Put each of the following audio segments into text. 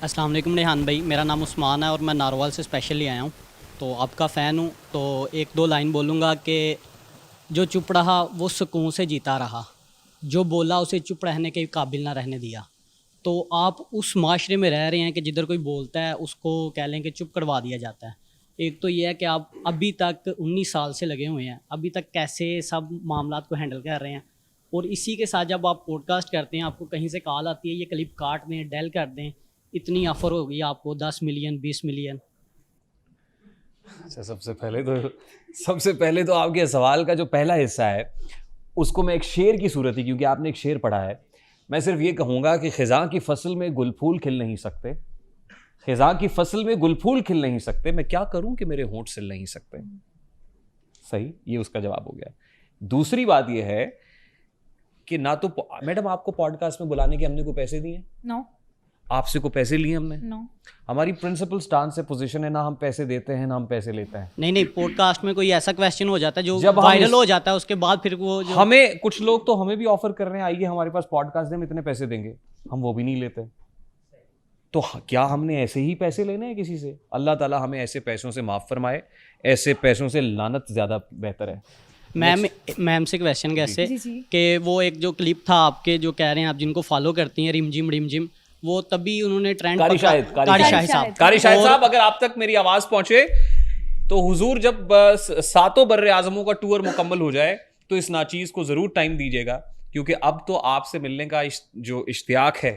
अस्सलाम वालेकुम रेहान भाई, मेरा नाम उस्मान है और मैं नारोवाल से स्पेशली आया हूँ। तो आपका फ़ैन हूँ। तो एक दो लाइन बोलूँगा कि जो चुप रहा वो सुकून से जीता रहा, जो बोला उसे चुप रहने के काबिल ना रहने दिया। तो आप उस माशरे में रह रहे हैं कि जिधर कोई बोलता है उसको कह लें कि चुप करवा दिया जाता है। एक तो ये है कि आप अभी तक 19 साल से लगे हुए हैं, अभी तक कैसे सब मामलात को हैंडल कर रहे हैं। और इसी के साथ जब आप पॉडकास्ट करते हैं आपको कहीं से कॉल आती है ये क्लिप काट दें, डेल कर दें, इतनी ऑफ़र होगी आपको 10 मिलियन 20 मिलियन। अच्छा, सबसे पहले तो आपके सवाल का जो पहला हिस्सा है उसको मैं एक शेर की सूरत ही, क्योंकि आपने एक शेर पढ़ा है, मैं सिर्फ ये कहूँगा कि ख़िज़ां की फसल में गुल फूल खिल नहीं सकते, ख़िज़ां की फसल में गुल फूल खिल नहीं सकते, मैं क्या करूँ कि मेरे होंठ सिल नहीं सकते। सही, ये उसका जवाब हो गया। दूसरी बात ये है कि ना तो मैडम आपको पॉडकास्ट में बुलाने के हमने कोई पैसे दिए? नो। आपसे को पैसे लिए हमने? नो। हमारी प्रिंसिपल स्टांस से पोजीशन है, ना हम पैसे देते हैं ना हम पैसे लेते हैं। नहीं, पॉडकास्ट में कोई ऐसा क्वेश्चन हो जाता है जो जब वायरल हो जाता है, उसके बाद फिर वो जो हमें कुछ लोग तो हमें भी ऑफर कर रहे हैं, आइए हमारे पास पॉडकास्ट दें, हम इतने पैसे देंगे, हम वो भी नहीं लेते। तो क्या हमने ऐसे ही पैसे लेने हैं किसी से? अल्लाह ताला हमें ऐसे पैसों से माफ़ फरमाए, ऐसे पैसों से लानत ज़्यादा बेहतर है। मैम से क्वेश्चन कैसे कि वो एक जो क्लिप था आपके जो कह रहे हैं आप जिनको फॉलो करती हैं रिमझिम, वो तभी उन्होंने ट्रेंड कारी शाहिद साहब, अगर आप तक मेरी आवाज पहुंचे तो हुजूर जब सातों बर्रे आजमों का टूर मुकम्मल हो जाए तो इस नाचीज को जरूर टाइम दीजिएगा, क्योंकि अब तो आपसे मिलने का जो इश्तियाक है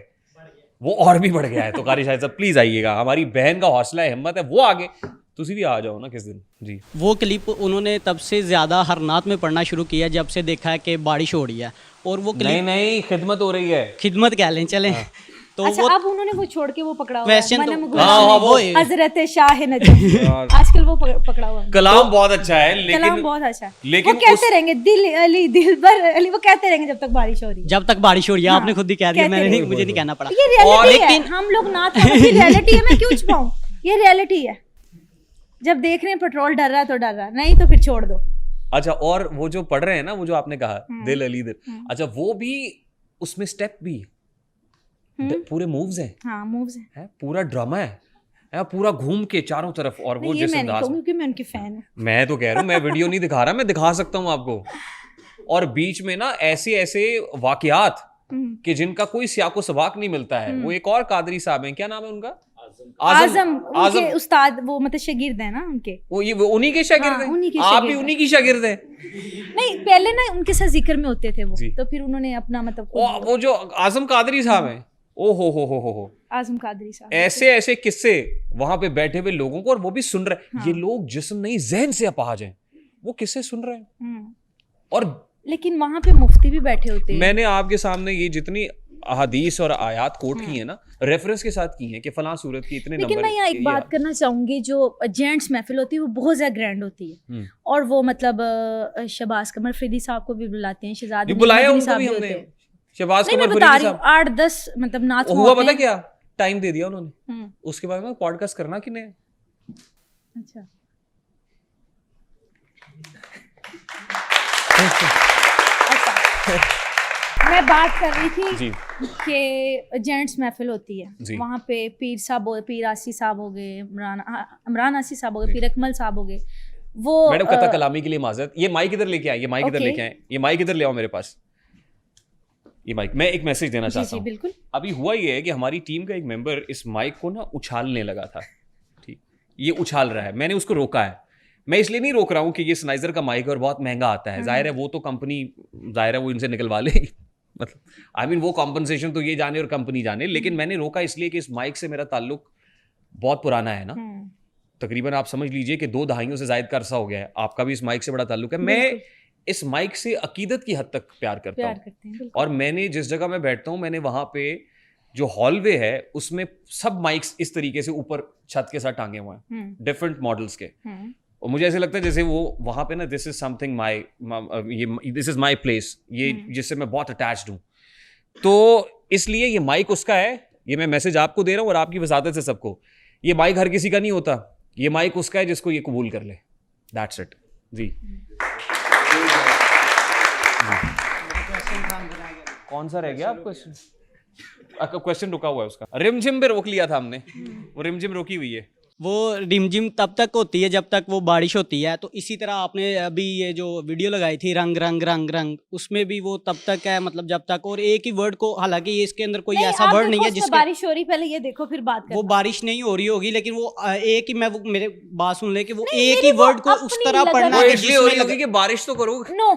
वो और भी बढ़ गया है। तो कारी शाहिद साहब प्लीज आइएगा, हमारी बहन का हौसला है, हिम्मत है, वो आगे तुसी भी आ जाओ ना किस दिन जी। वो क्लिप उन्होंने तब से ज़्यादा हरनात में पढ़ना शुरू किया जब से देखा है कि बारिश हो रही है। और वो क्लिप नहीं खिदमत हो रही है, खिदमत कह लें चलें। तो अच्छा, वो अब उन्होंने वो छोड़ के वो पकड़ा हुआ क्वेश्चन है, वो हजरत शाह नजम आजकल वो पकड़ा हुआ है। कलाम बहुत अच्छा है, लेकिन कलाम बहुत अच्छा है, लेकिन वो कहते रहेंगे दिल अली दिलबर अली, वो कहते रहेंगे जब तक बारिश हो रही है। जब तक बारिश हो रही है, आपने खुद ही कह दिया, मैंने नहीं, मुझे नहीं कहना पड़ा। ये रियलिटी है, हम लोग ना था, ये रियलिटी है, मैं क्यों छुपाऊं, ये रियलिटी है। जब देख रहे हैं पेट्रोल डर रहा है तो डर रहा है, नहीं तो फिर छोड़ दो। अच्छा, और वो जो पढ़ रहे हैं ना, वो जो आपने कहा दिल अली दिल, अच्छा वो भी उसमें स्टेप भी पूरे मूव्स हैं। हाँ, मूव्स हैं, पूरा ड्रामा है, पूरा घूम के चारों तरफ। और वो जिस अंदाज, क्योंकि मैं उनकी फैन हूँ। मैं तो कह रहा हूँ, मैं वीडियो नहीं दिखा रहा, मैं दिखा सकता हूँ आपको। और बीच में ना ऐसे ऐसे वाकयात कि जिनका कोई सियाको सबाक नहीं मिलता है। वो एक और कादरी साहब हैं, क्या नाम है उनका? आजम उनके उस्ताद, वो मतलब शागिर्द है ना उनके, वो उन्हीं के शागिर्द हैं। आप भी उन्हीं की शागिर्द हैं? नहीं, पहले ना उनके साथ जिक्र में होते थे वो, तो फिर उन्होंने अपना मतलब वो जो आजम कादरी साहब हैं, ओ हो आजम कादरी साहब, ऐसे किस्से वहां पे बैठे हुए लोगों को, और वो भी सुन रहे हैं। ये लोग जिस्म नहीं जहन से अपाहज हैं, वो किस्से सुन रहे हैं। और लेकिन वहां पे मुफ्ती भी बैठे होते हैं। मैंने आपके सामने ये जितनी अहादीस और आयात कोट की है ना, रेफरेंस के साथ की है कि फलां सूरत की इतने लेकिन नंबर। मैं यहाँ एक बात करना चाहूंगी, जो जेंट्स महफिल होती है वो बहुत ज्यादा ग्रैंड होती है, और वो मतलब शहबाज कमर फरीदी साहब को भी बुलाते हैं, शहजाद बुलाया उनको भी हमने, शहबाज कमर फरीदी साहब 8-10 मतलब नाथ हुआ, पता क्या टाइम दे दिया उन्होंने, उसके बाद में पॉडकास्ट करना कि नहीं। अच्छा, मैं बात कर रही थी कि जेंट्स महफिल होती है, वहाँ पे पीर आसी साहब हो गए, इमरान आसी साहब हो गए, पीर अकमल साहब हो गए। वो मैडम कथा कलामी के लिए माजरत, ये माइक इधर लेके आए, ये माइक इधर लेके आए, ये माइक इधर ले आओ मेरे पास, ये माइक। मैं एक मैसेज देना चाहता हूँ। बिल्कुल। अभी हुआ ये है कि हमारी टीम का एक मेंबर इस माइक को ना उछालने लगा था, ठीक, ये उछाल रहा है, मैंने उसको रोका है। मैं इसलिए नहीं रोक रहा हूँ कि ये स्नाइजर का माइक है और बहुत महंगा आता है, जाहिर है वो तो कंपनी, जाहिर है वो इनसे निकलवा लेगी, मतलब आई मीन वो कॉम्पनसेशन तो ये जाने और कंपनी जाने। लेकिन मैंने रोका इसलिए कि इस माइक से मेरा ताल्लुक बहुत पुराना है ना, तकरीबन आप समझ लीजिए कि 2 दहाइयों से ज्यादा का अरसा हो गया है। आपका भी इस माइक से बड़ा ताल्लुक है। मैं इस माइक से अकीदत की हद तक प्यार करता हूँ, और मैंने जिस जगह मैं बैठता हूँ, मैंने वहां पे जो हॉलवे है उसमें सब माइक्स इस तरीके से ऊपर छत के साथ टांगे हुए हैं, डिफरेंट मॉडल्स के। और मुझे ऐसे लगता है जैसे वो वहां पे ना, this is something this is my place, ये जिससे मैं बहुत अटैच्ड हूँ। तो इसलिए ये माइक उसका है, ये मैं मैसेज आपको दे रहा हूँ और आपकी वजादत से सबको। ये माइक हर किसी का नहीं होता, ये माइक उसका है जिसको ये कबूल कर ले, दैट्स इट जी। कौन सा रह गया आप क्वेश्चन? क्वेश्चन रुका हुआ है उसका, रिमझिम पे रोक लिया था हमने, वो रिमझिम रोकी हुई है। वो रिमझिम तब तक होती है जब तक वो बारिश होती है। तो इसी तरह आपने अभी ये जो वीडियो लगाई थी रंग रंग रंग रंग, उसमें भी वो तब तक है, मतलब जब तक, और एक ही वर्ड को, हालांकि ये इसके अंदर कोई नहीं, ऐसा आप वर्ड देखो नहीं है उसमें जिसके, बारिश हो रही, पहले ये देखो फिर बात वो करना। बारिश नहीं हो रही होगी, लेकिन वो एक ही, मैं वो मेरे बात सुन ले कि वो नहीं, एक मेरी ही वो वर्ड को उस अपनी तरह लगन पढ़ना है। वो कि इसलिए हो रही जिसमें होगी कि बारिश तो करो। नो,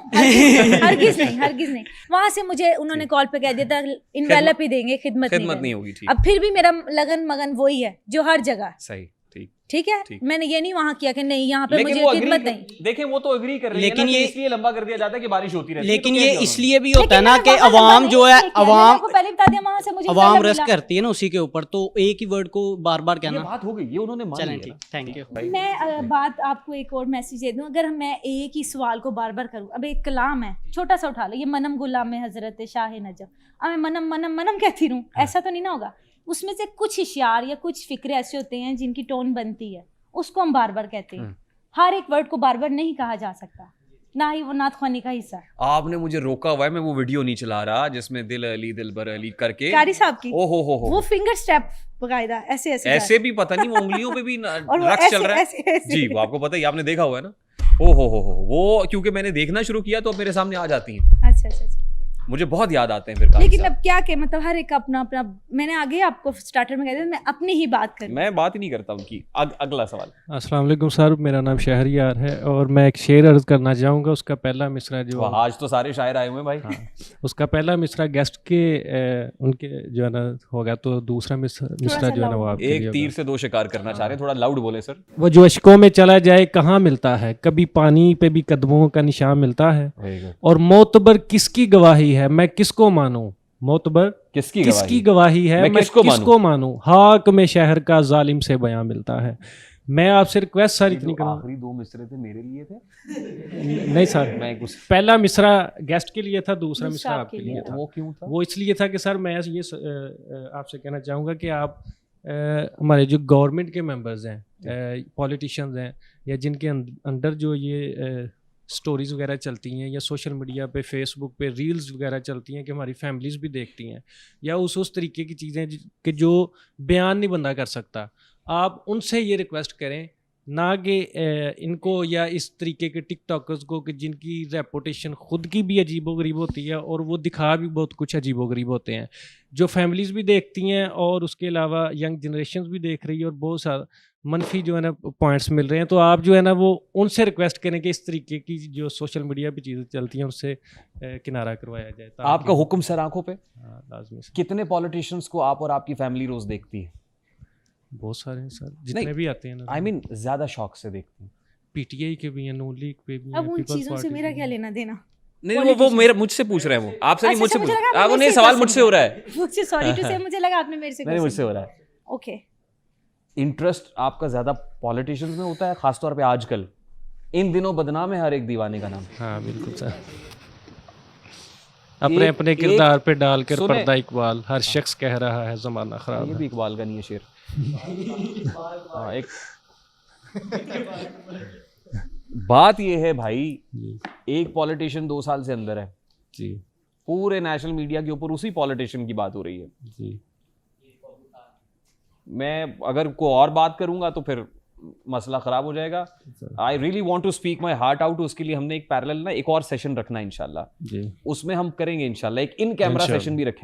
हरगिज नहीं, हरगिज नहीं। वहां से मुझे उन्होंने कॉल पे कह दिया था इनवेलप ही देंगे, खिदमत नहीं होगी, ठीक। अब फिर भी मेरा लगन मगन वही है जो हर जगह। सही, ठीक ठीक है, ठीक। मैंने ये नहीं वहां किया कि नहीं यहाँ पे लेकिन मुझे वो खिदमत agree नहीं। देखें वो तो एग्री कर रही लेकिन है ना, ये- कि इसलिए लंबा कर दिया जाता है कि बारिश होती रहती है। लेकिन तो ये कह दिया इसलिए भी होता है लेकिन ना मैंने कि वहाँ अवाम लंबा जो नहीं है, किया, मैंने अवाम आपको पहले बता दिया, वहां से मुझे अवाम इनवेलप रस मिला। करती है ना उसी के ऊपर, तो एक ही वर्ड को बार बार उन्होंने। ये कहना। बात हो गई, ये उन्होंने मान चलें लिया ठीक, ना। Thank you. भाई, मैं बात आपको एक और मैसेज दे दूं, अगर मैं एक ही सवाल को बार बार करूं, अब एक कलाम है छोटा सा उठा लो, ये मनम गुलाम में हजरत शाह नजम, अब मैं मनम मनम मनम कहती रहूं, ऐसा तो नहीं ना होगा। उसमें से कुछ इशार या कुछ फिक्रे ऐसे होते हैं जिनकी टोन बनती है, उसको हम बार बार कहते हैं। हर एक वर्ड को बार बार नहीं कहा जा सकता, ना ही वो नात ख्वानी का हिस्सा है। आपने मुझे रोका हुआ है, मैं वो वीडियो नहीं चला रहा जिसमें दिल अली दिलबर अली करके, कारी साहब की ओ हो वो फिंगर स्टेप बकायदा ऐसे ऐसे ऐसे भी पता नहीं, वो उंगलियों पे भी और वो रक्स चल रहा है। ऐसे- ऐसे- जी, वो आपको पता है, आपने देखा हुआ है ना। ओ हो, वो क्योंकि मैंने देखना शुरू किया तो अब मेरे सामने आ जाती हैं, अच्छा अच्छा अच्छा। मुझे बहुत याद आते हैं फिर कारी लेकिन साहब। अब क्या के मतलब हर एक अपना अपना, मैंने आगे आपको स्टार्टर में कह दिया मैं अपनी ही बात करूं। मैं बात ही नहीं करता उनकी। अगला सवाल। अस्सलाम वालेकुम सर, मेरा नाम शहरयार है और मैं एक शेर अर्ज करना चाहूँगा। उसका पहला मिसरा जो वाह, आज तो सारे शायर आए हुए हैं भाई। हाँ, उसका पहला मिसरा गेस्ट के उनके जो है ना होगा, तो दूसरा मिसरा जो है ना वो आपके लिए एक होगा। तीर से दो शिकार करना चाह रहे हैं, थोड़ा लाउड बोले सर। वो जो अशकों में चला जाए कहाँ मिलता है, कभी पानी पे भी कदमों का निशान मिलता है। और मोतबर किसकी गवाही है, मैं किसको मानूं। मोतबर किसकी गवाही है, मैं किसको मानूं। हाक में शहर का जालिम से बयां मिलता है। मैं आपसे रिक्वेस्ट सर इतनी करूँ, आखिरी दो मिसरे थे मेरे लिए थे। नहीं सर, मैं कुछ पहला मिसरा गेस्ट के लिए था, दूसरा मिसरा आपके लिए था। वो क्यों था? वो इसलिए था कि सर मैं ये आपसे कहना चाहूँगा कि आप हमारे जो गवर्नमेंट के मेंबर्स हैं, पॉलिटिशियंस हैं, या जिनके अंडर जो ये स्टोरीज़ वगैरह चलती हैं, या सोशल मीडिया पे फेसबुक पे रील्स वगैरह चलती हैं कि हमारी फैमिलीज़ भी देखती हैं, या उस तरीके की चीज़ें कि जो बयान नहीं बंदा कर सकता, आप उनसे ये रिक्वेस्ट करें ना कि इनको या इस तरीके के टिकटॉकर्स को कि जिनकी रेपुटेशन ख़ुद की भी अजीबोगरीब होती है और वो दिखा भी बहुत कुछ अजीबोगरीब होते हैं, जो फैमिलीज़ भी देखती हैं और उसके अलावा यंग जनरेशन भी देख रही है और बहुत सारा मनफी जो है ना पॉइंट्स मिल रहे हैं। तो आप जो है ना वो उनसे रिक्वेस्ट करें कि इस तरीके की जो सोशल मीडिया पे चीज़ें चलती हैं उससे किनारा करवाया जाए। आपका हुक्म सर आंखों पे। हाँ, लाजमी सर। कितने पॉलिटिशियंस को आप और आपकी फैमिली रोज देखती है? बहुत सारे हैं सर, जितने भी आते हैं ना। आई मीन ज्यादा शौक से देखती हैं? पीटीआई के भी हैं, नून लीग पे भी हैं, अब उन पीपल्स चीजों से पार्टी मेरा पे क्या भी हैं। लेना देना। नहीं, वो मेरा मुझसे पूछ रहे हैं, वो आपसे नहीं, अच्छा, मुझसे मुझे पूछ लगा रहे हैं। आपने नहीं, मेरे से सवाल क्वेश्चन मुझसे हो रहा है। मुझसे सॉरी टू से, मुझे लगा आपने मेरे से नहीं, मुझसे हो रहा है। ओके। इंटरेस्ट आपका ज्यादा पॉलिटिशियंस में होता है, खासतौर पे आजकल इन दिनों बदनाम है हर एक दीवाने का नाम। हाँ बिल्कुल सर, अपने अपने किरदार पे डालकर सुने- पर्दा इकबाल, हर शख्स कह रहा है जमाना खराब ये है। भी इकबाल का नहीं है शेर। हाँ, एक बात ये है भाई, जी एक पॉलिटिशियन 2 साल से अंदर है, जी पूरे नेशनल मीडिया के ऊपर उसी पॉलिटिशियन की बात हो रही है। जी। मैं अगर कोई और बात करूंगा तो फिर मसला खराब हो जाएगा। I really want to speak my heart out. उसके लिए हमने एक पैरेलल ना एक और सेशन रखना है इंशाल्लाह, जी उसमें हम करेंगे इंशाल्लाह, एक इन कैमरा इंशाल्लाह। सेशन भी रखेंगे।